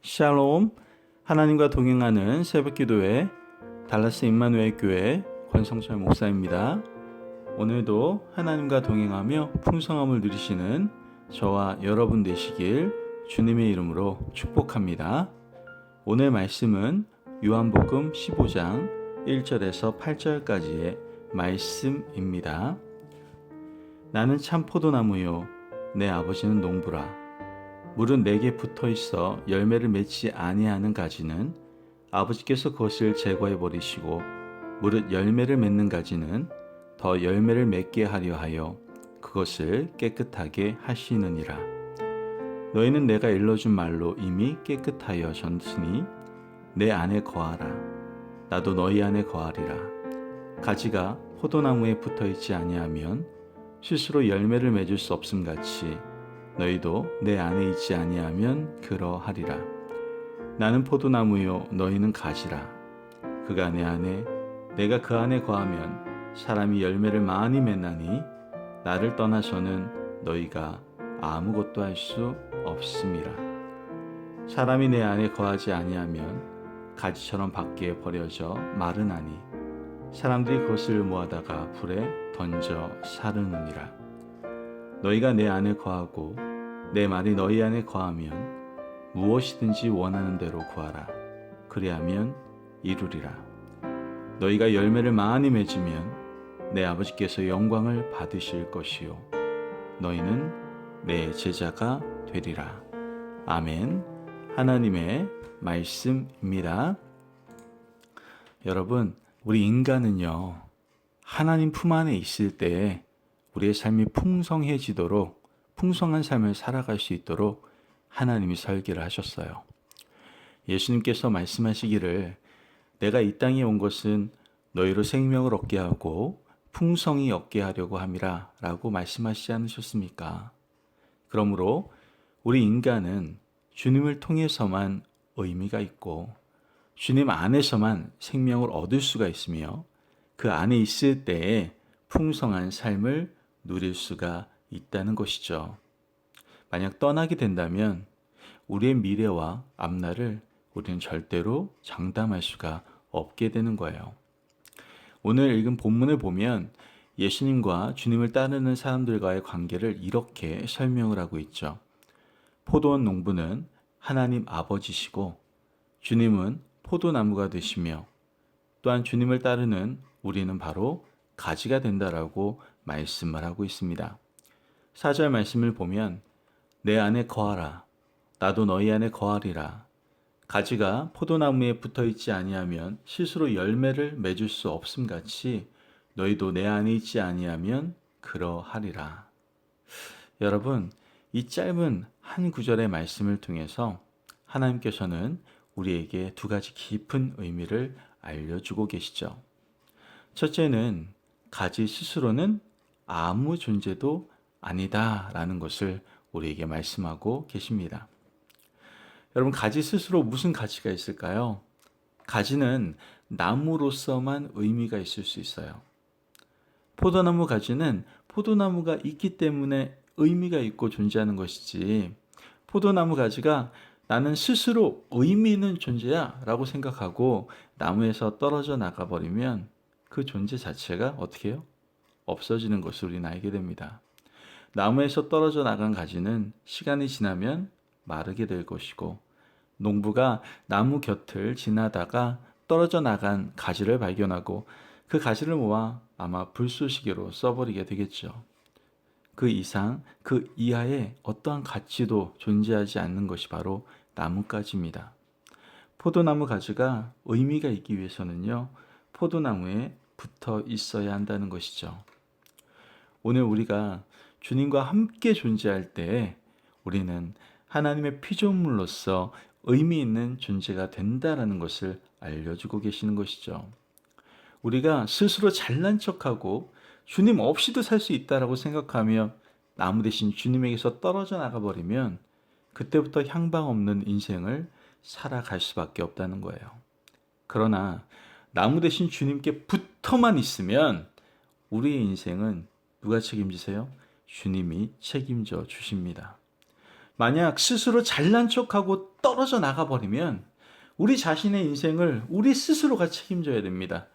샬롬, 하나님과 동행하는 새벽기도회 달라스 임마누엘 교회 권성철 목사입니다. 오늘도 하나님과 동행하며 풍성함을 누리시는 저와 여러분 되시길 주님의 이름으로 축복합니다. 오늘 말씀은 요한복음 15장 1절에서 8절까지의 말씀입니다. 나는 참 포도나무요 내 아버지는 농부라. 물은 내게 붙어 있어 열매를 맺지 아니하는 가지는 아버지께서 그것을 제거해 버리시고 무릇 열매를 맺는 가지는 더 열매를 맺게 하려 하여 그것을 깨끗하게 하시느니라. 너희는 내가 일러준 말로 이미 깨끗하여 졌으니 내 안에 거하라. 나도 너희 안에 거하리라. 가지가 포도나무에 붙어 있지 아니하면 스스로 열매를 맺을 수 없음같이 너희도 내 안에 있지 아니하면 그러하리라. 나는 포도나무요 너희는 가지라. 그가 내 안에 내가 그 안에 거하면 사람이 열매를 많이 맺나니 나를 떠나서는 너희가 아무것도 할 수 없음이라. 사람이 내 안에 거하지 아니하면 가지처럼 밖에 버려져 마르나니 사람들이 그것을 모아다가 불에 던져 사르느니라. 너희가 내 안에 거하고 내 말이 너희 안에 거하면 무엇이든지 원하는 대로 구하라. 그리하면 이루리라. 너희가 열매를 많이 맺으면 내 아버지께서 영광을 받으실 것이요 너희는 내 제자가 되리라. 아멘. 하나님의 말씀입니다. 여러분, 우리 인간은요, 하나님 품 안에 있을 때 우리의 삶이 풍성해지도록 풍성한 삶을 살아갈 수 있도록 하나님이 설계를 하셨어요. 예수님께서 말씀하시기를 내가 이 땅에 온 것은 너희로 생명을 얻게 하고 풍성히 얻게 하려고 함이라 라고 말씀하시지 않으셨습니까? 그러므로 우리 인간은 주님을 통해서만 의미가 있고 주님 안에서만 생명을 얻을 수가 있으며 그 안에 있을 때에 풍성한 삶을 누릴 수가 있다는 것이죠. 만약 떠나게 된다면 우리의 미래와 앞날을 우리는 절대로 장담할 수가 없게 되는 거예요. 오늘 읽은 본문을 보면 예수님과 주님을 따르는 사람들과의 관계를 이렇게 설명을 하고 있죠. 포도원 농부는 하나님 아버지시고 주님은 포도나무가 되시며 또한 주님을 따르는 우리는 바로 가지가 된다라고 말씀을 하고 있습니다. 4절 말씀을 보면 내 안에 거하라. 나도 너희 안에 거하리라. 가지가 포도나무에 붙어 있지 아니하면 스스로 열매를 맺을 수 없음같이 너희도 내 안에 있지 아니하면 그러하리라. 여러분, 이 짧은 한 구절의 말씀을 통해서 하나님께서는 우리에게 두 가지 깊은 의미를 알려주고 계시죠. 첫째는 가지 스스로는 아무 존재도 아니다라는 것을 우리에게 말씀하고 계십니다. 여러분, 가지 스스로 무슨 가치가 있을까요? 가지는 나무로서만 의미가 있을 수 있어요. 포도나무 가지는 포도나무가 있기 때문에 의미가 있고 존재하는 것이지 포도나무 가지가 나는 스스로 의미 있는 존재야 라고 생각하고 나무에서 떨어져 나가버리면 그 존재 자체가 어떻게 해요? 없어지는 것을 우리는 알게 됩니다. 나무에서 떨어져 나간 가지는 시간이 지나면 마르게 될 것이고 농부가 나무 곁을 지나다가 떨어져 나간 가지를 발견하고 그 가지를 모아 아마 불쏘시개로 써버리게 되겠죠. 그 이상, 그 이하의 어떠한 가치도 존재하지 않는 것이 바로 나뭇가지입니다. 포도나무 가지가 의미가 있기 위해서는요, 포도나무에 붙어 있어야 한다는 것이죠. 오늘 우리가 주님과 함께 존재할 때 우리는 하나님의 피조물로서 의미 있는 존재가 된다라는 것을 알려주고 계시는 것이죠. 우리가 스스로 잘난 척하고 주님 없이도 살 수 있다라고 생각하며 나무 대신 주님에게서 떨어져 나가버리면 그때부터 향방 없는 인생을 살아갈 수밖에 없다는 거예요. 그러나 나무 대신 주님께 붙어만 있으면 우리의 인생은 누가 책임지세요? 주님이 책임져 주십니다. 만약 스스로 잘난 척하고 떨어져 나가버리면 우리 자신의 인생을 우리 스스로가 책임져야 됩니다.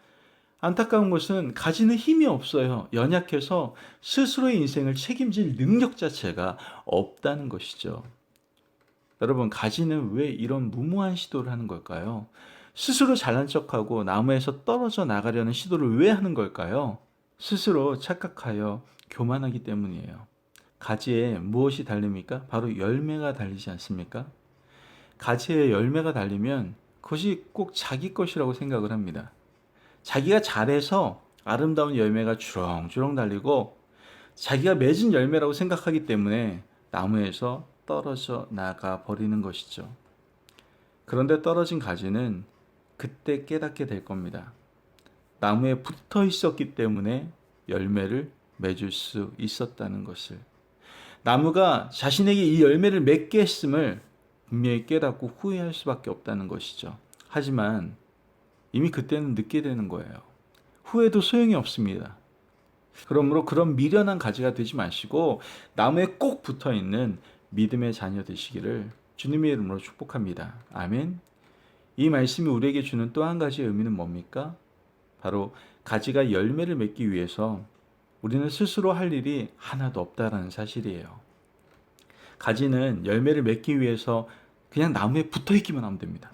안타까운 것은 가지는 힘이 없어요. 연약해서 스스로의 인생을 책임질 능력 자체가 없다는 것이죠. 여러분, 가지는 왜 이런 무모한 시도를 하는 걸까요? 스스로 잘난 척하고 나무에서 떨어져 나가려는 시도를 왜 하는 걸까요? 스스로 착각하여 교만하기 때문이에요. 가지에 무엇이 달립니까? 바로 열매가 달리지 않습니까? 가지에 열매가 달리면 그것이 꼭 자기 것이라고 생각을 합니다. 자기가 잘해서 아름다운 열매가 주렁주렁 달리고 자기가 맺은 열매라고 생각하기 때문에 나무에서 떨어져 나가 버리는 것이죠. 그런데 떨어진 가지는 그때 깨닫게 될 겁니다. 나무에 붙어 있었기 때문에 열매를 맺을 수 있었다는 것을. 나무가 자신에게 이 열매를 맺게 했음을 분명히 깨닫고 후회할 수밖에 없다는 것이죠. 하지만 이미 그때는 늦게 되는 거예요. 후회도 소용이 없습니다. 그러므로 그런 미련한 가지가 되지 마시고 나무에 꼭 붙어 있는 믿음의 자녀 되시기를 주님의 이름으로 축복합니다. 아멘. 이 말씀이 우리에게 주는 또 한 가지의 의미는 뭡니까? 바로 가지가 열매를 맺기 위해서 우리는 스스로 할 일이 하나도 없다라는 사실이에요. 가지는 열매를 맺기 위해서 그냥 나무에 붙어 있기만 하면 됩니다.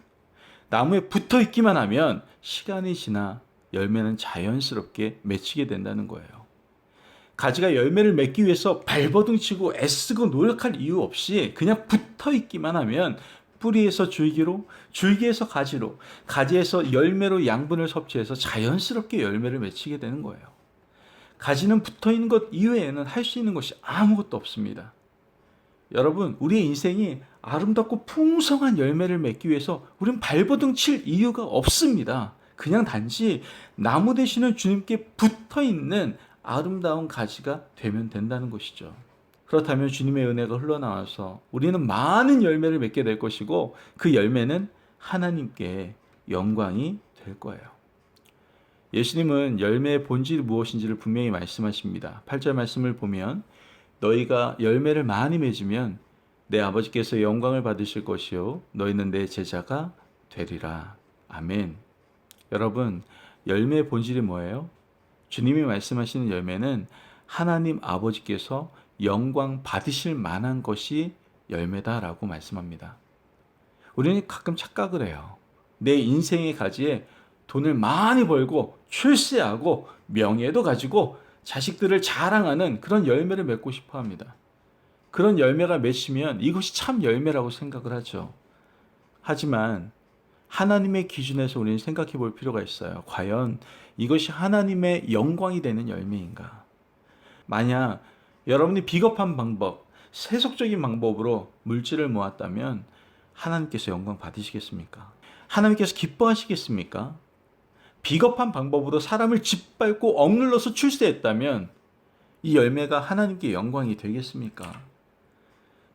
나무에 붙어 있기만 하면 시간이 지나 열매는 자연스럽게 맺히게 된다는 거예요. 가지가 열매를 맺기 위해서 발버둥 치고 애쓰고 노력할 이유 없이 그냥 붙어 있기만 하면 뿌리에서 줄기로, 줄기에서 가지로, 가지에서 열매로 양분을 섭취해서 자연스럽게 열매를 맺히게 되는 거예요. 가지는 붙어 있는 것 이외에는 할 수 있는 것이 아무것도 없습니다. 여러분, 우리의 인생이 아름답고 풍성한 열매를 맺기 위해서 우리는 발버둥 칠 이유가 없습니다. 그냥 단지 나무 되시는 주님께 붙어 있는 아름다운 가지가 되면 된다는 것이죠. 그렇다면 주님의 은혜가 흘러나와서 우리는 많은 열매를 맺게 될 것이고 그 열매는 하나님께 영광이 될 거예요. 예수님은 열매의 본질이 무엇인지를 분명히 말씀하십니다. 8절 말씀을 보면 너희가 열매를 많이 맺으면 내 아버지께서 영광을 받으실 것이요 너희는 내 제자가 되리라. 아멘. 여러분, 열매의 본질이 뭐예요? 주님이 말씀하시는 열매는 하나님 아버지께서 영광 받으실 만한 것이 열매다라고 말씀합니다. 우리는 가끔 착각을 해요. 내 인생의 가지에 돈을 많이 벌고 출세하고 명예도 가지고 자식들을 자랑하는 그런 열매를 맺고 싶어 합니다. 그런 열매가 맺히면 이것이 참 열매라고 생각을 하죠. 하지만 하나님의 기준에서 우리는 생각해 볼 필요가 있어요. 과연 이것이 하나님의 영광이 되는 열매인가? 만약 여러분이 비겁한 방법, 세속적인 방법으로 물질을 모았다면 하나님께서 영광 받으시겠습니까? 하나님께서 기뻐하시겠습니까? 비겁한 방법으로 사람을 짓밟고 억눌러서 출세했다면 이 열매가 하나님께 영광이 되겠습니까?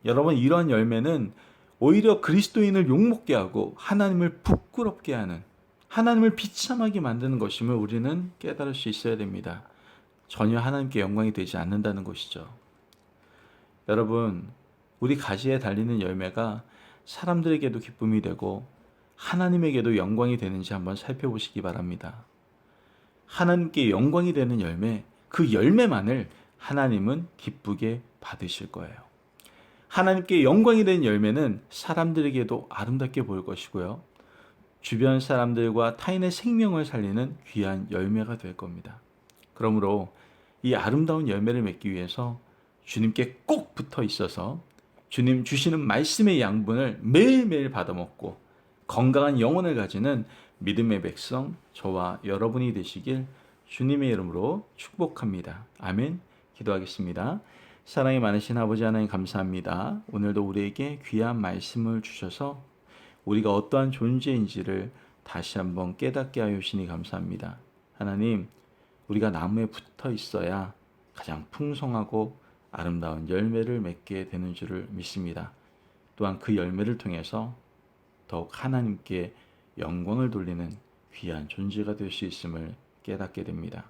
여러분, 이러한 열매는 오히려 그리스도인을 욕먹게 하고 하나님을 부끄럽게 하는, 하나님을 비참하게 만드는 것임을 우리는 깨달을 수 있어야 됩니다. 전혀 하나님께 영광이 되지 않는다는 것이죠. 여러분, 우리 가지에 달리는 열매가 사람들에게도 기쁨이 되고 하나님에게도 영광이 되는지 한번 살펴보시기 바랍니다. 하나님께 영광이 되는 열매, 그 열매만을 하나님은 기쁘게 받으실 거예요. 하나님께 영광이 되는 열매는 사람들에게도 아름답게 보일 것이고요. 주변 사람들과 타인의 생명을 살리는 귀한 열매가 될 겁니다. 그러므로 이 아름다운 열매를 맺기 위해서 주님께 꼭 붙어 있어서 주님 주시는 말씀의 양분을 매일매일 받아먹고 건강한 영혼을 가지는 믿음의 백성 저와 여러분이 되시길 주님의 이름으로 축복합니다. 아멘. 기도하겠습니다. 사랑이 많으신 아버지 하나님 감사합니다. 오늘도 우리에게 귀한 말씀을 주셔서 우리가 어떠한 존재인지를 다시 한번 깨닫게 하여 주시니 감사합니다. 하나님, 우리가 나무에 붙어 있어야 가장 풍성하고 아름다운 열매를 맺게 되는 줄을 믿습니다. 또한 그 열매를 통해서 더욱 하나님께 영광을 돌리는 귀한 존재가 될 수 있음을 깨닫게 됩니다.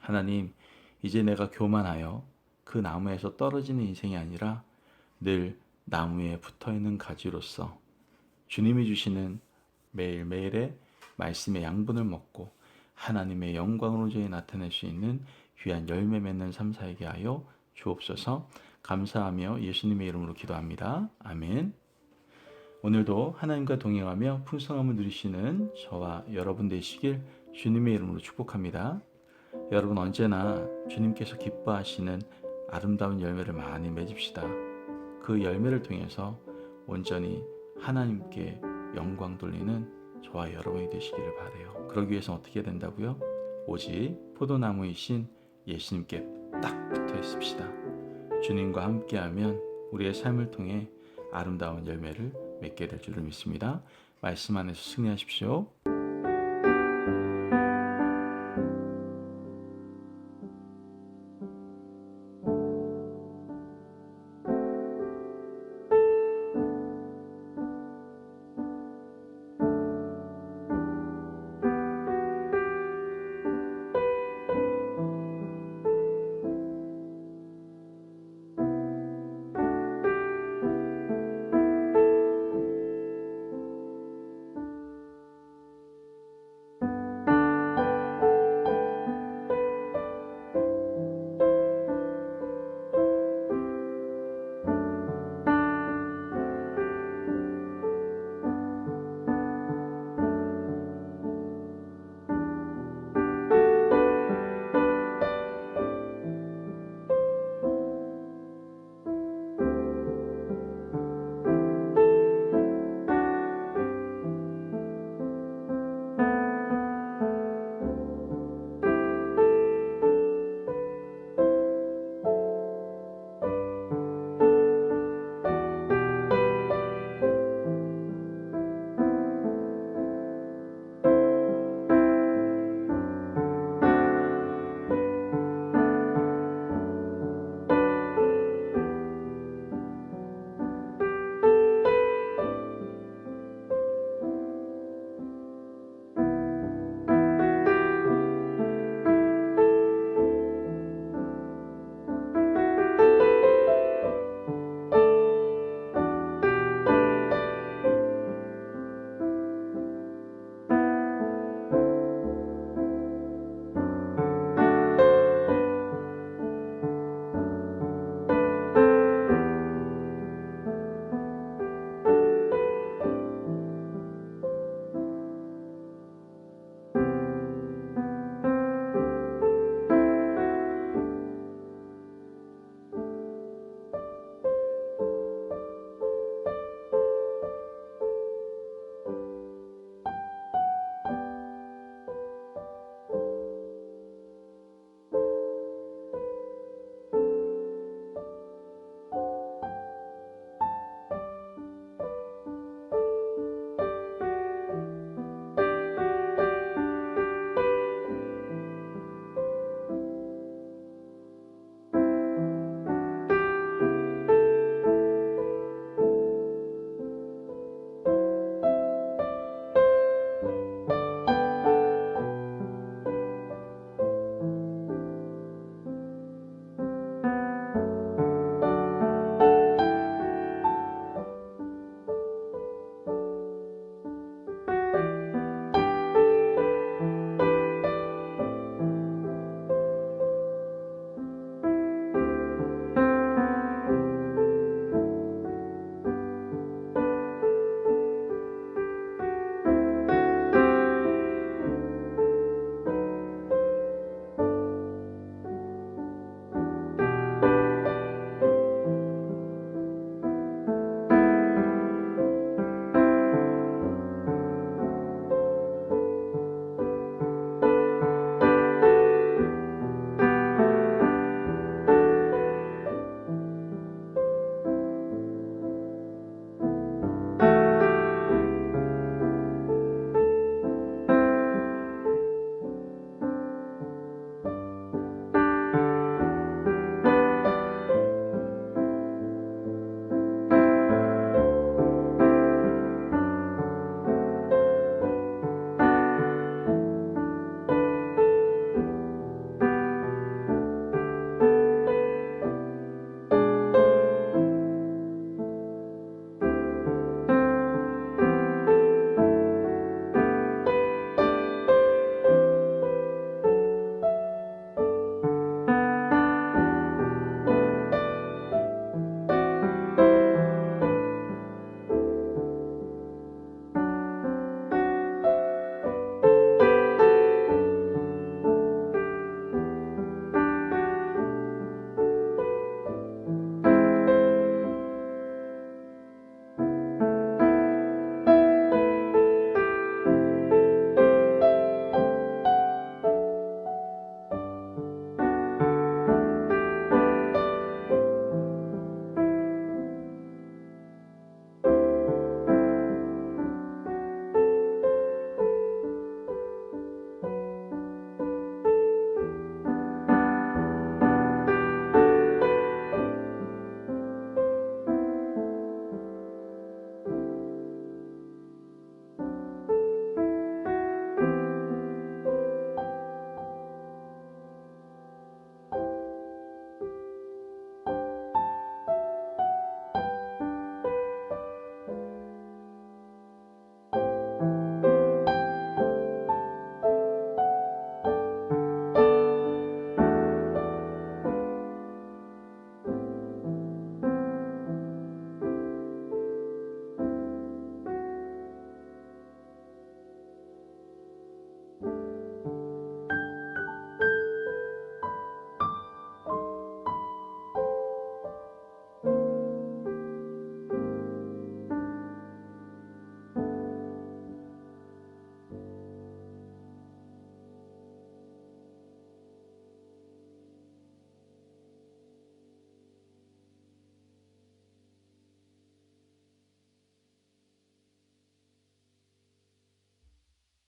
하나님, 이제 내가 교만하여 그 나무에서 떨어지는 인생이 아니라 늘 나무에 붙어있는 가지로서 주님이 주시는 매일매일의 말씀의 양분을 먹고 하나님의 영광으로 저희 나타낼 수 있는 귀한 열매 맺는 삶 살게 하여 주옵소서. 감사하며 예수님의 이름으로 기도합니다. 아멘. 오늘도 하나님과 동행하며 풍성함을 누리시는 저와 여러분 되시길 주님의 이름으로 축복합니다. 여러분 언제나 주님께서 기뻐하시는 아름다운 열매를 많이 맺읍시다. 그 열매를 통해서 온전히 하나님께 영광 돌리는 저와 여러분이 되시기를 바라요. 그러기 위해서 어떻게 해야 된다고요? 오직 포도나무이신 예수님께 딱 붙어 있읍시다. 주님과 함께하면 우리의 삶을 통해 아름다운 열매를 맺게 될 줄을 믿습니다. 말씀 안에서 승리하십시오.